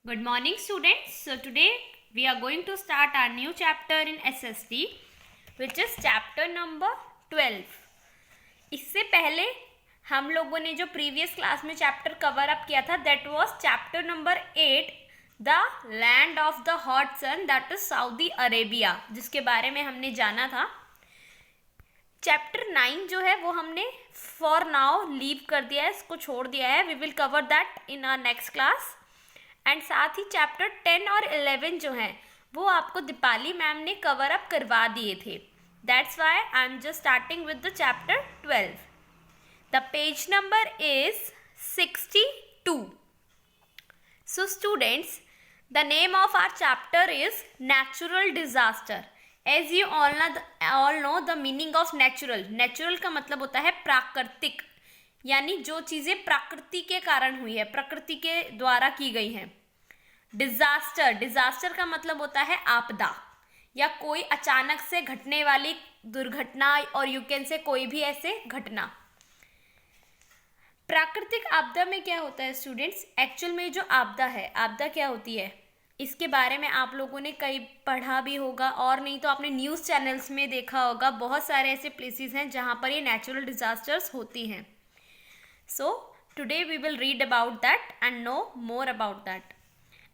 Good morning students. So today we are going to start our new chapter in SST which is chapter number 12. इससे पहले हम लोगों ने जो previous class में चैप्टर कवर अप किया था that was chapter number 8 the land of the hot sun that is Saudi Arabia, जिसके बारे में हमने जाना था. चैप्टर 9 जो है वो हमने फॉर नाउ लीव कर दिया है, इसको छोड़ दिया है. We will cover that in our next class. And साथ ही चैप्टर 10 और 11 जो हैं वो आपको दीपाली मैम ने कवर अप करवा दिए थे. That's why I am just starting with the chapter 12. The page number is 62. So students, the name of our chapter is natural disaster. As you all know the meaning of natural. Natural का मतलब होता है प्राकृतिक, यानी जो चीजें प्रकृति के कारण हुई है, प्रकृति के द्वारा की गई हैं. डिजास्टर, डिजास्टर का मतलब होता है आपदा या कोई अचानक से घटने वाली दुर्घटना, और यू कैन से कोई भी ऐसे घटना. प्राकृतिक आपदा में क्या होता है स्टूडेंट्स? एक्चुअल में जो आपदा है, आपदा क्या होती है इसके बारे में आप लोगों ने कई पढ़ा भी होगा, और नहीं तो आपने न्यूज़ चैनल्स में देखा होगा. बहुत सारे ऐसे प्लेसेस हैं जहाँ पर ये नेचुरल डिजास्टर्स होती हैं. So today we will read about that and know more about that.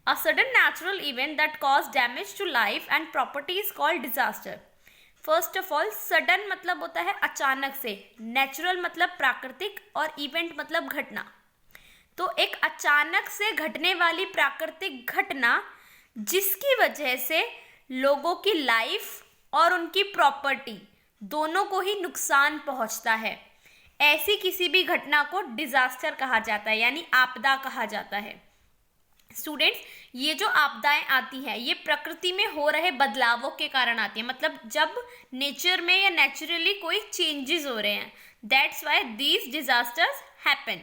A sudden natural event that caused damage to life and property is called disaster. First of all, sudden मतलब होता है अचानक से, natural मतलब प्राकृतिक, और event मतलब घटना. तो एक अचानक से घटने वाली प्राकृतिक घटना जिसकी वजह से लोगों की लाइफ और उनकी प्रॉपर्टी दोनों को ही नुकसान पहुंचता है, ऐसी किसी भी घटना को डिजास्टर कहा जाता है, यानी आपदा कहा जाता है. स्टूडेंट्स, ये जो आपदाएं आती हैं ये प्रकृति में हो रहे बदलावों के कारण आती हैं. मतलब जब नेचर में या नेचुरली कोई चेंजेस हो रहे हैं, that's why these disasters happen.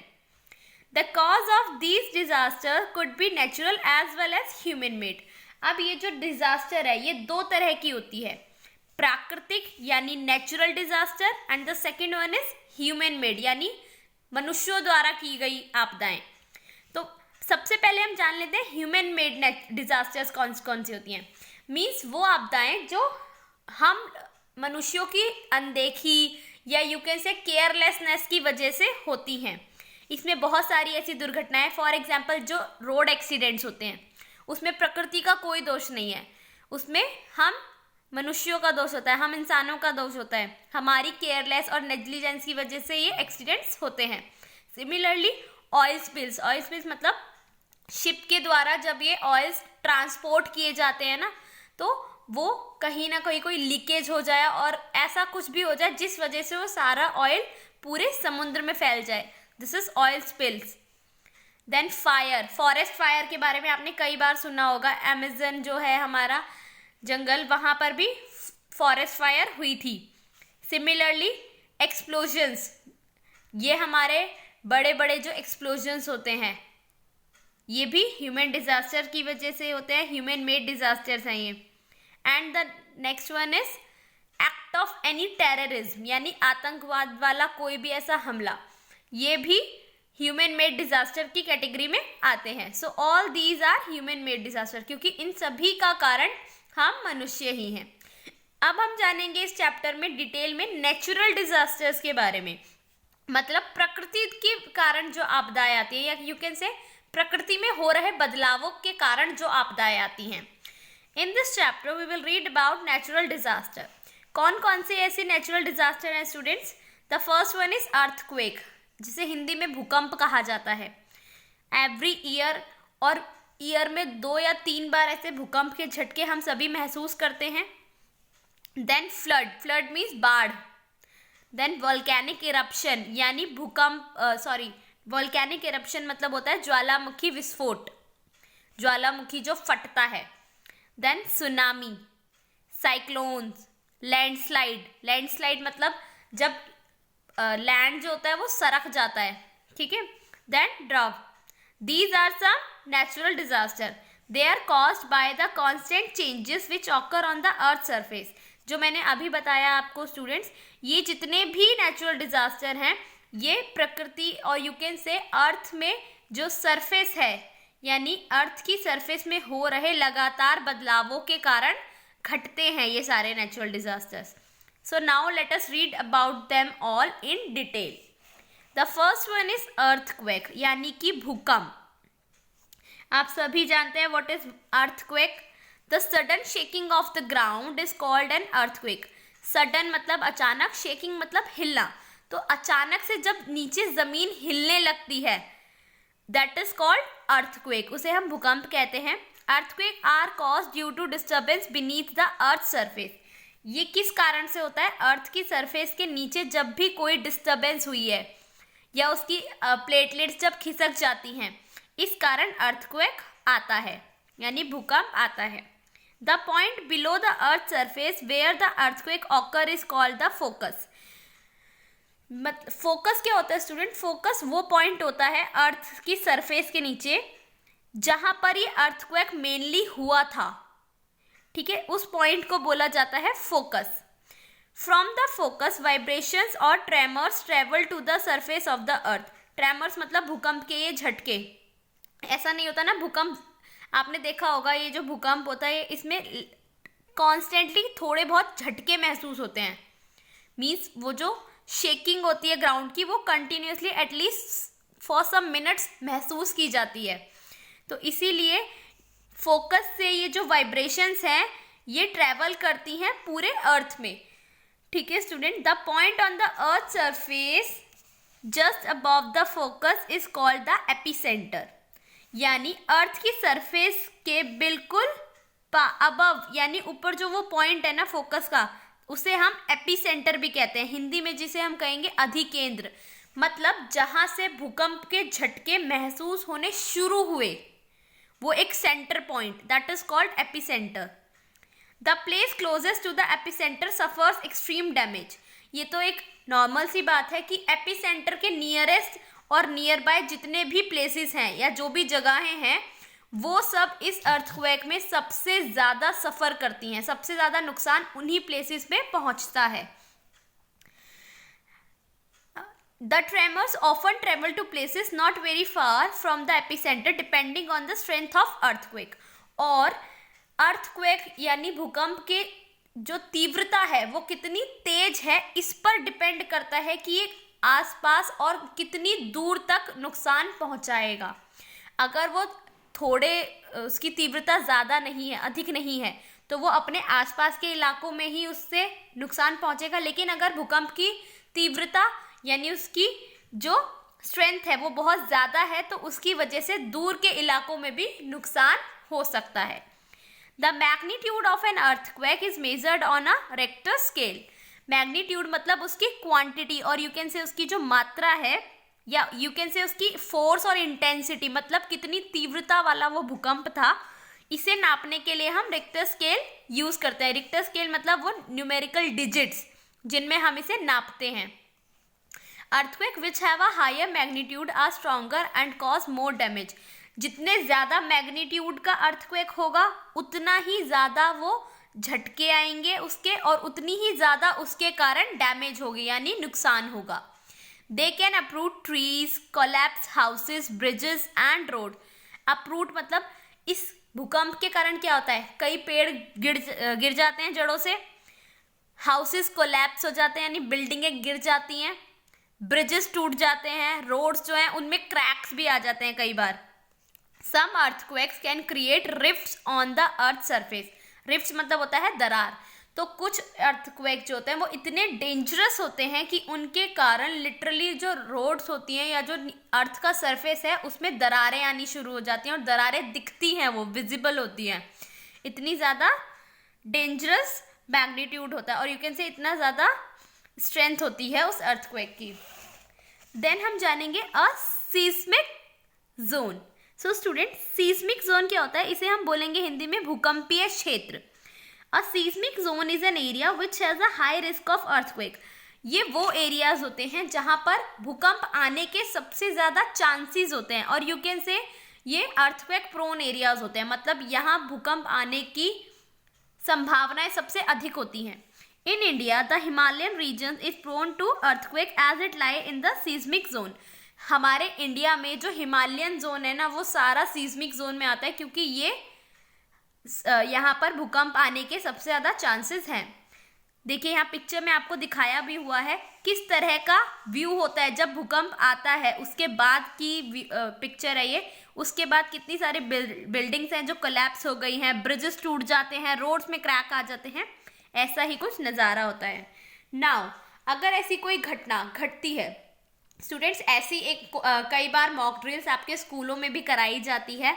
The cause of these disaster could be natural as well as human made. अब ये जो डिजास्टर है ये दो तरह की होती है, प्राकृतिक यानी natural disaster, and the second one is human made यानी मनुष्यों द्वारा की गई आपदाएं. तो सबसे पहले हम जान लेते हैं ह्यूमन मेड डिजास्टर्स कौन सी होती हैं. मीन्स वो आपदाएं जो हम मनुष्यों की अनदेखी या यू कैन से केयरलेसनेस की वजह से होती हैं. इसमें बहुत सारी ऐसी दुर्घटनाएं, फॉर एग्जाम्पल जो रोड एक्सीडेंट्स होते हैं उसमें प्रकृति का कोई दोष नहीं है, उसमें हम मनुष्यों का दोष होता है, हम इंसानों का दोष होता है. हमारी केयरलेस और नेग्लिजेंस की वजह से ये एक्सीडेंट्स होते हैं. Similarly oil spills, oil spills मतलब शिप के द्वारा जब ये ऑयल्स ट्रांसपोर्ट किए जाते हैं ना, तो वो कहीं ना कहीं कोई लीकेज हो जाए और ऐसा कुछ भी हो जाए जिस वजह से वो सारा ऑयल पूरे समुद्र में फैल जाए. This is oil spills. Then fire, forest fire के बारे में आपने कई बार सुना होगा. अमेजन जो है हमारा जंगल, वहां पर भी फॉरेस्ट फायर हुई थी. सिमिलरली एक्सप्लोजन्स, ये हमारे बड़े बड़े जो एक्सप्लोजन्स होते हैं ये भी ह्यूमन डिजास्टर की वजह से होते हैं, ह्यूमन मेड डिजास्टर्स हैं ये. And the next one is act of any terrorism, यानी आतंकवाद वाला कोई भी ऐसा हमला, ये भी ह्यूमन मेड डिजास्टर की कैटेगरी में आते हैं. So all these are human made disaster, क्योंकि इन सभी का कारण हम मनुष्य ही हैं. अब हम जानेंगे इस चैप्टर में डिटेल में नेचुरल डिजास्टर्स के बारे में, मतलब प्रकृति के कारण जो आपदाएं आती हैं, या यू कैन से प्रकृति में हो रहे बदलावों के कारण जो आपदाएं आती हैं. In this chapter we will read about natural disaster. कौन कौन से ऐसे नेचुरल डिजास्टर हैं students? The first one is earthquake, जिसे हिंदी में भूकंप कहा जाता है. एवरी ईयर, और ईयर में 2 या 3 बार ऐसे भूकंप के झटके हम सभी महसूस करते हैं. देन फ्लड, फ्लड मीन्स बाढ़. देन वोल्केनिक इरप्शन, यानी वोल्केनिक इरप्शन मतलब होता है ज्वालामुखी विस्फोट, ज्वालामुखी जो फटता है. Then tsunami, cyclones, landslide, landslide मतलब जब लैंड जो होता है वो सरक जाता है, ठीक है. Then drought. These are some natural disaster. They are caused by the constant changes which occur on the earth surface. जो मैंने अभी बताया आपको स्टूडेंट्स, ये जितने भी नेचुरल डिजास्टर हैं ये प्रकृति और यू कैन से अर्थ में जो सरफेस है यानी अर्थ की सरफेस में हो रहे लगातार बदलावों के कारण घटते हैं ये सारे natural disasters. So now let us read about them all in detail. The first one is earthquake, यानी कि भूकंप. आप सभी जानते हैं what is earthquake. The sudden shaking of the ground is called an earthquake. Sudden मतलब अचानक, shaking मतलब हिलना. तो अचानक से जब नीचे जमीन हिलने लगती है, दैट इज कॉल्ड अर्थक्वेक, उसे हम भूकंप कहते हैं. Earthquake are cause due to disturbance beneath the earth surface. ये किस कारण से होता है? अर्थ की सरफेस के नीचे जब भी कोई डिस्टर्बेंस हुई है या उसकी प्लेटलेट्स जब खिसक जाती हैं, इस कारण अर्थक्वेक आता है, यानी भूकंप आता है. The point below the earth surface where the earthquake occur is called the focus. Focus क्या होता है स्टूडेंट? फोकस वो पॉइंट होता है अर्थ की सरफेस के नीचे जहां पर ये अर्थक्वेक मेनली हुआ था. ठीक है, उस पॉइंट को बोला जाता है focus. From the focus vibrations और tremors travel to the surface of the earth. Tremors मतलब भूकंप के ये झटके. ऐसा नहीं होता ना भूकंप, आपने देखा होगा ये जो भूकंप होता है इसमें कॉन्स्टेंटली थोड़े बहुत झटके महसूस होते हैं. मीन्स वो जो शेकिंग होती है ग्राउंड की वो continuously at least for some minutes महसूस की जाती है. तो इसीलिए फोकस से ये जो वाइब्रेशंस हैं ये ट्रेवल करती हैं पूरे अर्थ में. ठीक है student, the point on the earth surface just above the focus is called the epicentre. यानी अर्थ की सरफेस के बिल्कुल अबव, यानी ऊपर जो वो पॉइंट है ना फोकस का, उसे हम एपिसेंटर भी कहते हैं. हिंदी में जिसे हम कहेंगे अधिकेंद्र. मतलब जहां से भूकंप के झटके महसूस होने शुरू हुए वो एक centre point, that is called epicentre. The place closest to the epicentre suffers extreme damage. ये तो एक नॉर्मल सी बात है कि एपिसेंटर के नियरेस्ट और नियर बाय जितने भी प्लेसेस हैं या जो भी जगहें हैं वो सब इस अर्थक्वेक में सबसे ज़्यादा सफ़र करती हैं. सबसे ज़्यादा नुकसान उन्हीं प्लेसेस पे पहुंचता है. The tremors often travel to places not very far from the epicentre depending on the strength of earthquake. और अर्थक्वेक यानी भूकंप के जो तीव्रता है वो कितनी तेज है इस पर डिपेंड करता है कि ये आसपास और कितनी दूर तक नुकसान पहुंचाएगा. अगर वो थोड़े उसकी तीव्रता ज़्यादा नहीं है, अधिक नहीं है, तो वो अपने आसपास के इलाकों में ही उससे नुकसान पहुंचेगा. लेकिन अगर भूकंप की तीव्रता यानी उसकी जो स्ट्रेंथ है वो बहुत ज़्यादा है तो उसकी वजह से दूर के इलाकों में भी नुकसान हो सकता है. The magnitude of an earthquake is measured on a Richter scale. Magnitude मतलब उसकी क्वांटिटी और यू कैन से उसकी जो मात्रा है या यू कैन से उसकी फोर्स और इंटेंसिटी, मतलब कितनी तीव्रता वाला वो भूकंप था. इसे नापने के लिए हम रिक्टर स्केल यूज करते हैं. रिक्टर स्केल मतलब वो न्यूमेरिकल डिजिट्स जिनमें हम इसे नापते हैं. Earthquake which have a higher magnitude are stronger and cause more damage. जितने ज़्यादा मैग्नीट्यूड का अर्थक्वेक होगा उतना ही ज़्यादा वो झटके आएंगे उसके और उतनी ही ज़्यादा उसके कारण डैमेज होगी यानी नुकसान होगा. They can uproot trees, collapse houses, bridges and road. Uproot मतलब इस भूकंप के कारण क्या होता है, कई पेड़ गिर जाते हैं जड़ों से. हाउसेज कोलैप्स हो जाते हैं यानी बिल्डिंगें गिर जाती हैं. ब्रिजेस टूट जाते हैं. रोड्स जो हैं उनमें क्रैक्स भी आ जाते हैं कई बार. Some earthquakes can create rifts on the earth surface. Rifts मतलब होता है दरार. तो कुछ अर्थक्वेक जो होते हैं वो इतने डेंजरस होते हैं कि उनके कारण लिटरली जो रोड्स होती हैं या जो अर्थ का सरफेस है उसमें दरारें आनी शुरू हो जाती हैं और दरारें दिखती हैं, वो विजिबल होती हैं. इतनी ज़्यादा डेंजरस मैग्नीट्यूड होता है और यू कैन से इतना ज़्यादा स्ट्रेंथ होती है उस अर्थक्वेक की. देन हम जानेंगे a seismic zone. So student, seismic zone क्या होता है, इसे हम बोलेंगे हिंदी में भूकंपीय क्षेत्र. A seismic zone is an area which has a high risk of earthquake. ये वो एरियाज होते हैं जहां पर भूकंप आने के सबसे ज़्यादा चांसेस होते हैं और यू कैन से ये अर्थक्वेक प्रोन एरियाज होते हैं. मतलब यहाँ भूकंप आने की संभावनाएं सबसे अधिक होती हैं. In India, the Himalayan region is prone to earthquake as it lie in the seismic zone. हमारे इंडिया में जो हिमालयन जोन है ना वो सारा सीस्मिक जोन में आता है, क्योंकि ये यहाँ पर भूकंप आने के सबसे ज़्यादा चांसेस हैं। देखिए यहाँ पिक्चर में आपको दिखाया भी हुआ है किस तरह का व्यू होता है जब भूकंप आता है, उसके बाद की पिक्चर है ये। उसके बाद कितनी सारी बिल्डिंग्स हैं जो कोलैप्स हो गई हैं, ब्रिजेस टूट जाते हैं, रोड्स में क्रैक आ जाते हैं, ऐसा ही कुछ नज़ारा होता है। नाउ अगर ऐसी कोई घटना घटती है स्टूडेंट्स, ऐसी कई बार मॉक ड्रिल्स आपके स्कूलों में भी कराई जाती है,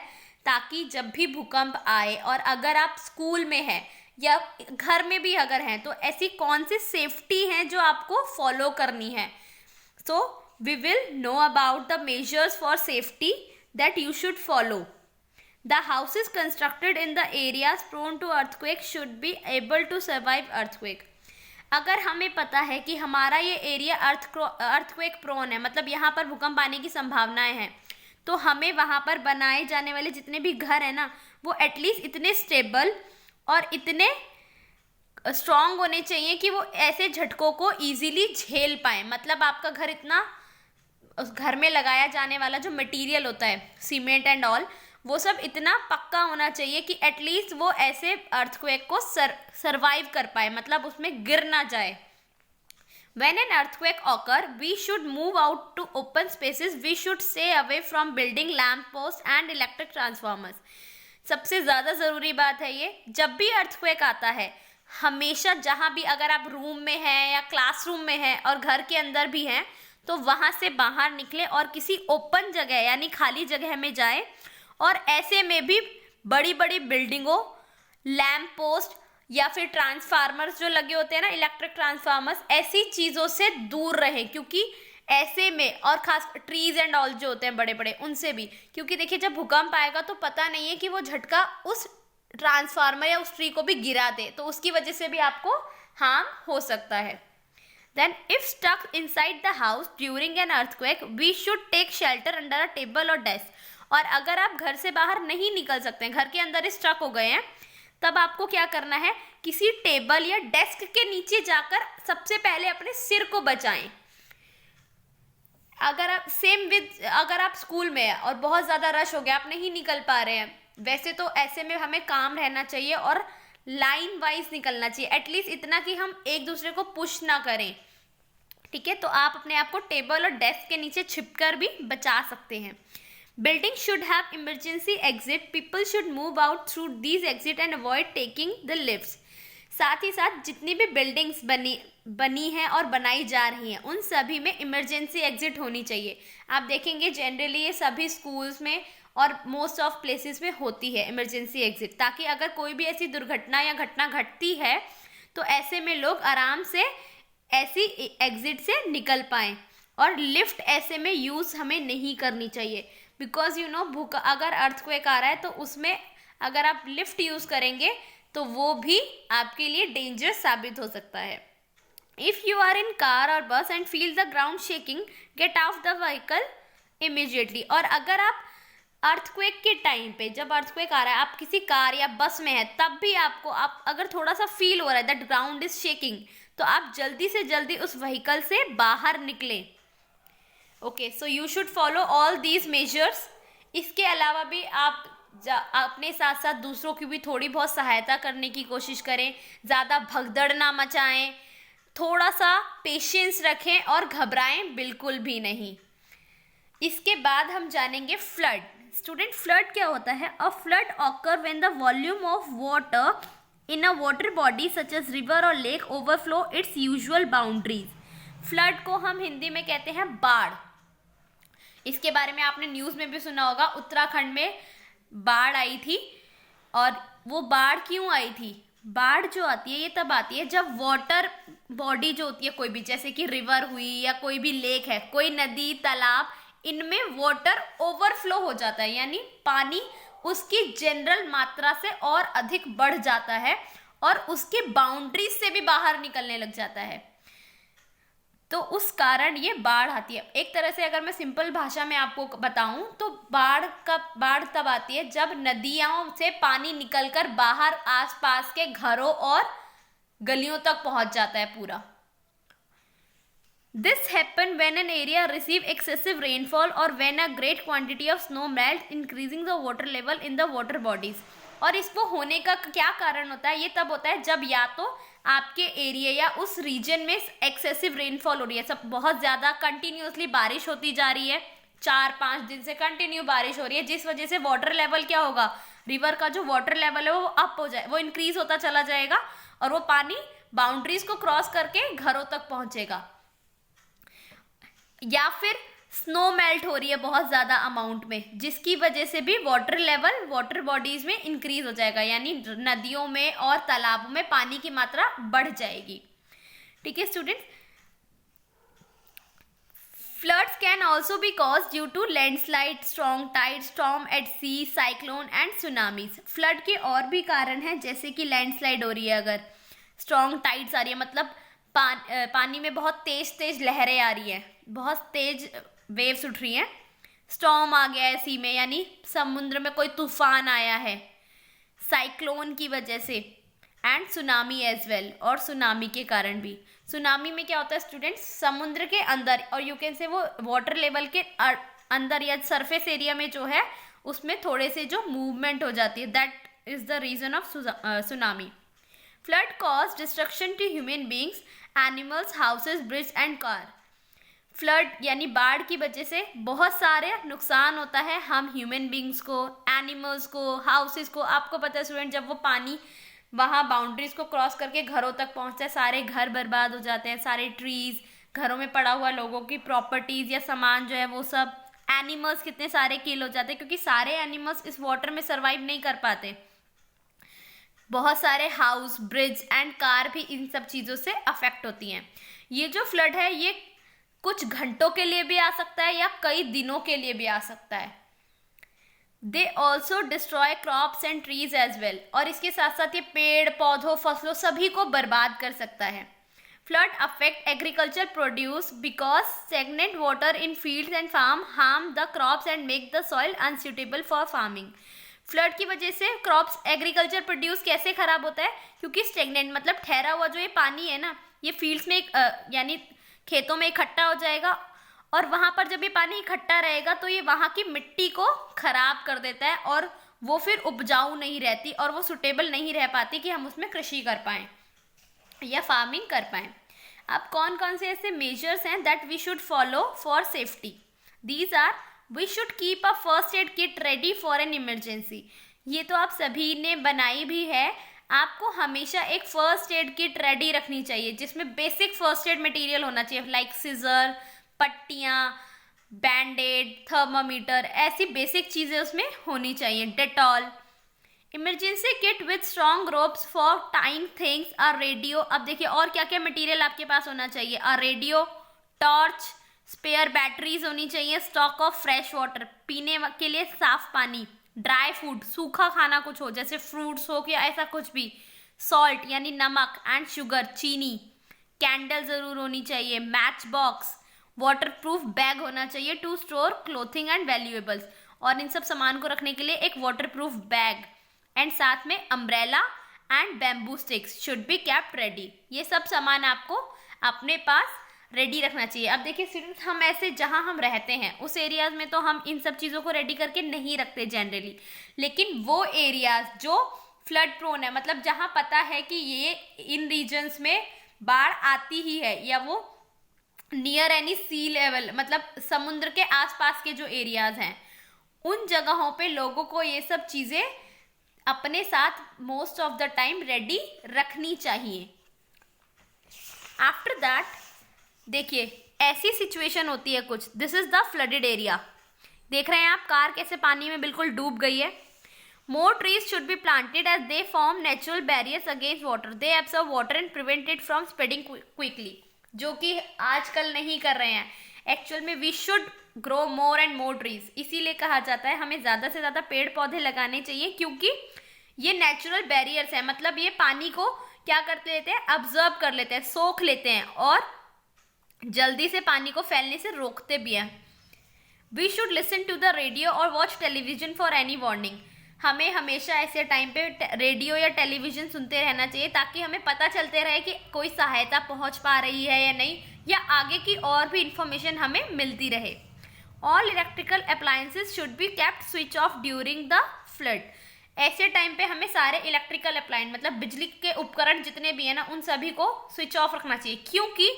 ताकि जब भी भूकंप आए और अगर आप स्कूल में हैं या घर में भी अगर हैं तो ऐसी कौन सी सेफ्टी हैं जो आपको फॉलो करनी है। So we will know about the measures for safety that you should follow. The houses constructed in the areas prone to earthquake should be able to survive earthquake. अगर हमें पता है कि हमारा ये एरिया अर्थक्वेक प्रोन है, मतलब यहाँ पर भूकंप आने की संभावनाएं हैं, तो हमें वहाँ पर बनाए जाने वाले जितने भी घर हैं ना वो एटलीस्ट इतने स्टेबल और इतने स्ट्रॉन्ग होने चाहिए कि वो ऐसे झटकों को इजीली झेल पाए। मतलब आपका घर इतना, उस घर में लगाया जाने वाला जो मटेरियल होता है सीमेंट एंड ऑल, वो सब इतना पक्का होना चाहिए कि एटलीस्ट वो ऐसे अर्थक्वेक को सरवाइव कर पाए, मतलब उसमें गिर ना जाए। When an earthquake occur, we should move out to open spaces. We should stay away from building, lamp posts and electric transformers. सबसे ज़्यादा ज़रूरी बात है ये, जब भी अर्थक्वेक आता है हमेशा जहाँ भी, अगर आप रूम में हैं या क्लासरूम में हैं और घर के अंदर भी हैं, तो वहाँ से बाहर निकले और किसी ओपन जगह यानी खाली जगह में जाए, और ऐसे में भी बड़ी बड़ी बिल्डिंगों, लैम्प पोस्ट या फिर ट्रांसफार्मर्स जो लगे होते हैं ना, इलेक्ट्रिक ट्रांसफार्मर्स, ऐसी चीज़ों से दूर रहें। क्योंकि ऐसे में, और खास ट्रीज एंड ऑल जो होते हैं बड़े बड़े, उनसे भी, क्योंकि देखिए जब भूकंप आएगा तो पता नहीं है कि वो झटका उस ट्रांसफार्मर या उस ट्री को भी गिरा दे, तो उसकी वजह से भी आपको हार्म हो सकता है। Then if stuck inside the house during an earthquake, we should take shelter under a table or desk. और अगर आप घर से बाहर नहीं निकल सकते हैं, घर के अंदर ही स्टक हो गए हैं, तब आपको क्या करना है, किसी टेबल या डेस्क के नीचे जाकर सबसे पहले अपने सिर को बचाएं। अगर आप स्कूल में है और बहुत ज़्यादा रश हो गया, आप नहीं निकल पा रहे हैं, वैसे तो ऐसे में हमें काम रहना चाहिए और लाइन वाइज निकलना चाहिए, एटलीस्ट इतना कि हम एक दूसरे को पुश ना करें, ठीक है। तो आप अपने आप को टेबल और डेस्क के नीचे छिपकर भी बचा सकते हैं। Building should have emergency exit. People should move out through these exit and avoid taking the lifts. साथ ही साथ जितनी भी बिल्डिंग्स बनी हैं और बनाई जा रही हैं, उन सभी में इमरजेंसी एग्जिट होनी चाहिए। आप देखेंगे जनरली ये सभी स्कूल्स में और मोस्ट ऑफ प्लेसेस में होती है इमरजेंसी एग्जिट, ताकि अगर कोई भी ऐसी दुर्घटना या घटना घटती है तो ऐसे में लोग आराम से ऐसी एग्जिट से निकल पाएँ। और लिफ्ट ऐसे में यूज़ हमें नहीं करनी चाहिए, बिकॉज यू नो अगर अर्थक्वेक आ रहा है तो उसमें अगर आप लिफ्ट यूज़ करेंगे तो वो भी आपके लिए डेंजरस साबित हो सकता है। If you are in car और bus and feel the ground shaking, get out the vehicle immediately. और अगर आप अर्थक्वेक के टाइम पे, जब अर्थक्वेक आ रहा है, आप किसी कार या बस में है, तब भी आप अगर थोड़ा सा फील हो रहा है दैट ग्राउंड इज शेकिंग, तो आप जल्दी से जल्दी उस व्हीकल से बाहर निकलें। Okay, so you should follow all these measures. इसके अलावा भी आप अपने साथ साथ दूसरों की भी थोड़ी बहुत सहायता करने की कोशिश करें, ज़्यादा भगदड़ ना मचाएं, थोड़ा सा पेशेंस रखें और घबराएं बिल्कुल भी नहीं। इसके बाद हम जानेंगे फ्लड। स्टूडेंट, फ्लड क्या होता है? A flood occur when the volume of water in a water body such as river और lake overflow its usual boundaries. Flood को हम हिंदी में कहते हैं बाढ़। इसके बारे में आपने न्यूज़ में भी सुना होगा, उत्तराखंड में बाढ़ आई थी। और वो बाढ़ क्यों आई थी? बाढ़ जो आती है ये तब आती है जब वाटर बॉडी जो होती है, कोई भी, जैसे कि रिवर हुई या कोई भी लेक है, कोई नदी, तालाब, इनमें वाटर ओवरफ्लो हो जाता है, यानी पानी उसकी जनरल मात्रा से और अधिक बढ़ जाता है और उसके बाउंड्रीज से भी बाहर निकलने लग जाता है, तो उस कारण ये बाढ़ आती है। एक तरह से अगर मैं सिंपल भाषा में आपको बताऊं तो बाढ़ तब आती है जब नदियों से पानी निकलकर बाहर आसपास के घरों और गलियों तक पहुंच जाता है पूरा। This happen when an area receive excessive rainfall or when a great quantity of snow melts, increasing the water level in the water bodies. और इसको होने का क्या कारण होता है? ये तब होता है जब या तो आपके एरिया या उस रीजन में एक्सेसिव रेनफॉल हो रही है, सब बहुत ज़्यादा कंटिन्यूसली बारिश होती जा रही है, 4-5 दिन से कंटिन्यू बारिश हो रही है, जिस वजह से वाटर लेवल क्या होगा, रिवर का जो वाटर लेवल है वो अप हो जाए, वो इंक्रीज होता चला जाएगा और वो पानी बाउंड्रीज को क्रॉस करके घरों तक पहुंचेगा। या फिर स्नो मेल्ट हो रही है बहुत ज़्यादा अमाउंट में, जिसकी वजह से भी वाटर लेवल वाटर बॉडीज में इंक्रीज हो जाएगा, यानी नदियों में और तालाबों में पानी की मात्रा बढ़ जाएगी। ठीक है students, floods can also be cause due to landslide, strong tide, storm at sea, cyclone and tsunamis. Flood के और भी कारण हैं, जैसे कि लैंडस्लाइड हो रही है, अगर स्ट्रॉन्ग टाइड्स आ रही है, मतलब पानी में बहुत तेज तेज लहरें आ रही है, बहुत तेज वेव्स उठ रही हैं, स्टॉर्म आ गया है सी में, यानी समुद्र में कोई तूफान आया है साइक्लोन की वजह से, एंड सुनामी एज वेल, और सुनामी के कारण भी। सुनामी में क्या होता है स्टूडेंट्स, समुद्र के अंदर, और यू कैन से वो वाटर लेवल के अंदर या सरफेस एरिया में जो है उसमें थोड़े से जो मूवमेंट हो जाती है, that is the reason of tsunami. Flood cause destruction to human beings, animals, houses, bridge and car. Flood यानी बाढ़ की वजह से बहुत सारे नुकसान होता है, हम ह्यूमन बींग्स को, एनिमल्स को, हाउसेस को। आपको पता है स्टूडेंट, जब वो पानी वहाँ बाउंड्रीज को क्रॉस करके घरों तक पहुँचता है, सारे घर बर्बाद हो जाते हैं, सारे ट्रीज, घरों में पड़ा हुआ लोगों की प्रॉपर्टीज या सामान जो है वो सब, एनिमल्स कितने सारे किल हो जाते हैं, क्योंकि सारे एनिमल्स इस वाटर में सर्वाइव नहीं कर पाते। बहुत सारे हाउस, ब्रिज एंड कार भी इन सब चीज़ों से अफेक्ट होती हैं। ये जो फ्लड है ये कुछ घंटों के लिए भी आ सकता है या कई दिनों के लिए भी आ सकता है। They also destroy crops and trees as well, और इसके साथ साथ ये पेड़ पौधों, फसलों सभी को बर्बाद कर सकता है। Flood affect agriculture produce because stagnant water in fields and farm harm the crops and make the soil unsuitable for farming. Flood की वजह से क्रॉप्स, एग्रीकल्चर प्रोड्यूस कैसे खराब होता है, क्योंकि स्टेगनेंट मतलब ठहरा हुआ जो ये पानी है ना, ये फील्ड्स में यानी खेतों में इकट्ठा हो जाएगा, और वहाँ पर जब ये पानी इकट्ठा रहेगा तो ये वहाँ की मिट्टी को खराब कर देता है, और वो फिर उपजाऊ नहीं रहती और वो सुटेबल नहीं रह पाती कि हम उसमें कृषि कर पाएँ या फार्मिंग कर पाएँ। अब कौन कौन से ऐसे मेजर्स हैं that we should follow for safety? These are, we should keep a first aid kit ready for an emergency. ये तो आप सभी ने बनाई भी है, आपको हमेशा एक फर्स्ट एड किट रेडी रखनी चाहिए, जिसमें बेसिक फर्स्ट एड मटेरियल होना चाहिए, लाइक सिजर, पट्टियाँ, बैंडेड, थर्मामीटर, ऐसी बेसिक चीज़ें उसमें होनी चाहिए, Dettol. Emergency kit with strong ropes for tying things, a radio. अब देखिए और क्या क्या मटेरियल आपके पास होना चाहिए, a radio, torch, spare batteries होनी चाहिए, स्टॉक ऑफ फ्रेश वाटर, पीने के लिए साफ पानी, ड्राई फूड, सूखा खाना कुछ हो जैसे फ्रूट्स हो या ऐसा कुछ भी, सॉल्ट यानी नमक एंड शुगर, चीनी, कैंडल ज़रूर होनी चाहिए, मैच बॉक्स, वाटरप्रूफ बैग होना चाहिए to store clothing and valuables, और इन सब सामान को रखने के लिए एक वाटरप्रूफ बैग, एंड साथ में umbrella and bamboo sticks should be kept ready. ये सब सामान आपको अपने पास रेडी रखना चाहिए। अब देखिए स्टूडेंट्स, हम ऐसे जहाँ हम रहते हैं उस एरियाज में तो हम इन सब चीज़ों को रेडी करके नहीं रखते जनरली, लेकिन वो एरियाज जो फ्लड प्रोन है, मतलब जहाँ पता है कि ये इन रीजन्स में बाढ़ आती ही है, या वो नियर एनी सी लेवल, मतलब समुद्र के आसपास के जो एरियाज हैं, उन जगहों पे लोगों को ये सब चीज़ें अपने साथ most of the time ready रखनी चाहिए। आफ्टर दैट देखिए ऐसी सिचुएशन होती है कुछ, this is the flooded area, देख रहे हैं आप कार कैसे पानी में बिल्कुल डूब गई है। More trees should be planted as they form natural barriers against water, they absorb water and prevent it from spreading quickly, जो कि आजकल नहीं कर रहे हैं। एक्चुअल में we should grow more and more trees, इसीलिए कहा जाता है हमें ज़्यादा से ज़्यादा पेड़ पौधे लगाने चाहिए, क्योंकि ये नेचुरल बैरियर्स हैं, मतलब ये पानी को क्या करते लेते हैं, ऑब्जर्व कर लेते हैं, सोख लेते हैं, और जल्दी से पानी को फैलने से रोकते भी हैं। We should listen to the radio और watch television for any warning, हमें हमेशा ऐसे टाइम पे रेडियो या टेलीविज़न सुनते रहना चाहिए ताकि हमें पता चलते रहे कि कोई सहायता पहुंच पा रही है या नहीं, या आगे की और भी इंफॉर्मेशन हमें मिलती रहे। All electrical appliances should be kept switch off during the flood. ऐसे टाइम पे हमें सारे इलेक्ट्रिकल अप्लायंस मतलब बिजली के उपकरण जितने भी है ना, उन सभी को स्विच ऑफ रखना चाहिए। क्योंकि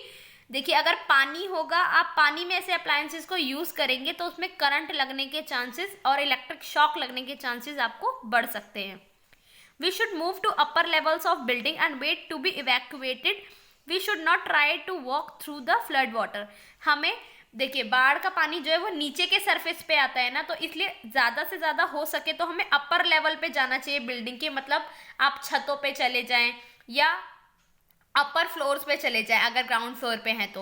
देखिए, अगर पानी होगा, आप पानी में ऐसे अप्लायंसेस को यूज करेंगे तो उसमें करंट लगने के चांसेस और इलेक्ट्रिक शॉक लगने के चांसेस आपको बढ़ सकते हैं। We should move to upper levels of building and wait to be evacuated. We should not try to walk through the flood water. हमें देखिए, बाढ़ का पानी जो है वो नीचे के सरफेस पे आता है ना, तो इसलिए ज़्यादा से ज़्यादा हो सके तो हमें अपर लेवल पे जाना चाहिए बिल्डिंग के, मतलब आप छतों पे चले जाएं या अपर फ्लोर्स पे चले जाएं अगर ग्राउंड फ्लोर पे हैं तो।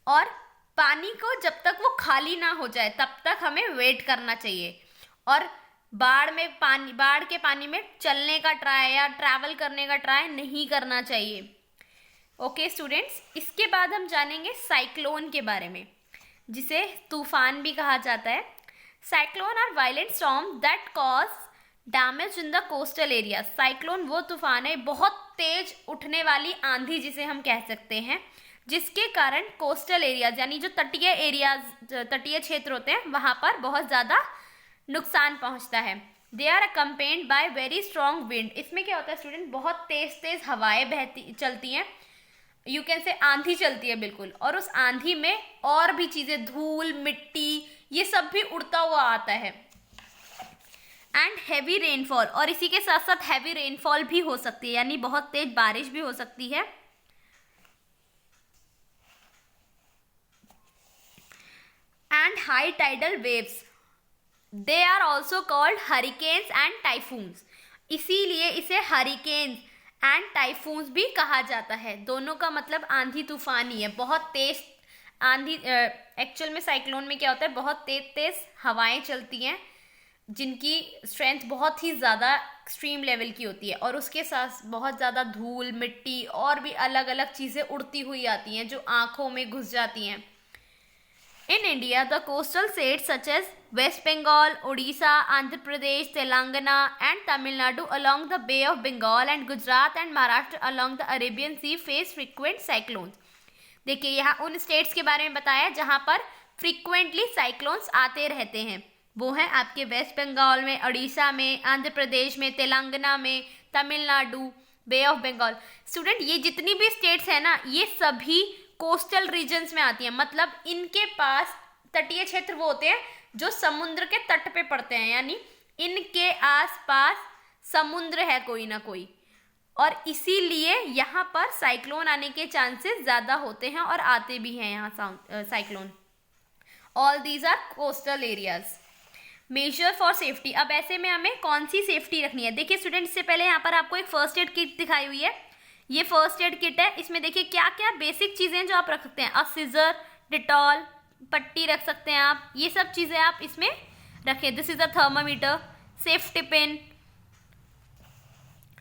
और पानी को जब तक वो खाली ना हो जाए तब तक हमें वेट करना चाहिए। और बाढ़ के पानी में चलने का ट्राई या ट्रैवल करने का ट्राई नहीं करना चाहिए। ओके स्टूडेंट्स, इसके बाद हम जानेंगे साइक्लोन के बारे में, जिसे तूफान भी कहा जाता है। Cyclone are violent storm that cause damage in the coastal area. Cyclone वो तूफान है, बहुत तेज उठने वाली आंधी जिसे हम कह सकते हैं, जिसके कारण कोस्टल एरियाज यानी जो तटीय क्षेत्र होते हैं वहां पर बहुत ज़्यादा नुकसान पहुंचता है। They are accompanied by very strong wind. इसमें क्या होता है स्टूडेंट, बहुत तेज तेज हवाएं चलती हैं, यू कैन से आंधी चलती है बिल्कुल, और उस आंधी में और भी चीज़ें, धूल, मिट्टी, ये सब भी उड़ता हुआ आता है। एंड हैवी रेनफॉल, और इसी के साथ साथ हैवी रेनफॉल भी हो सकती है, यानी बहुत तेज बारिश भी हो सकती है। And high tidal waves, they are also called hurricanes and typhoons. इसीलिए इसे हरिकेन्स एंड टाइफून्स भी कहा जाता है। दोनों का मतलब आंधी तूफान ही है, बहुत तेज आंधी। एक्चुअल में साइक्लोन में क्या होता है, बहुत तेज तेज हवाएं चलती हैं जिनकी स्ट्रेंथ बहुत ही ज़्यादा एक्सट्रीम लेवल की होती है, और उसके साथ बहुत ज़्यादा धूल, मिट्टी और भी अलग अलग चीज़ें उड़ती हुई आती हैं जो आँखों में घुस जाती हैं। In India, the coastal states such as West Bengal, Odisha, Andhra Pradesh, Telangana and Tamil Nadu along the Bay of Bengal and Gujarat and Maharashtra along the Arabian Sea face frequent cyclones. देखिए, यहाँ उन states के बारे में बताया जहाँ पर frequently cyclones आते रहते हैं। वो हैं आपके वेस्ट बंगाल में, उड़ीसा में, आंध्र प्रदेश में, तेलंगाना में, तमिलनाडु, बे ऑफ बंगाल। स्टूडेंट, ये जितनी भी स्टेट्स हैं ना, ये सभी कोस्टल रीजन्स में आती हैं, मतलब इनके पास तटीय क्षेत्र वो होते हैं जो समुद्र के तट पे पड़ते हैं, यानी इनके आसपास समुद्र है कोई ना कोई, और इसीलिए यहाँ पर साइक्लोन आने के चांसेस ज़्यादा होते हैं और आते भी हैं यहाँ cyclone. All these are coastal areas. Measure for safety, अब ऐसे में हमें कौन सी सेफ्टी रखनी है। देखिए स्टूडेंट, इससे पहले यहाँ पर आपको एक फर्स्ट एड किट दिखाई हुई है, ये फर्स्ट एड किट है। इसमें देखिए क्या क्या बेसिक चीज़ें जो आप रख सकते हैं, सीजर, डिटॉल, पट्टी रख सकते हैं आप, ये सब चीज़ें आप इसमें रखें। This is a thermometer, safety pin,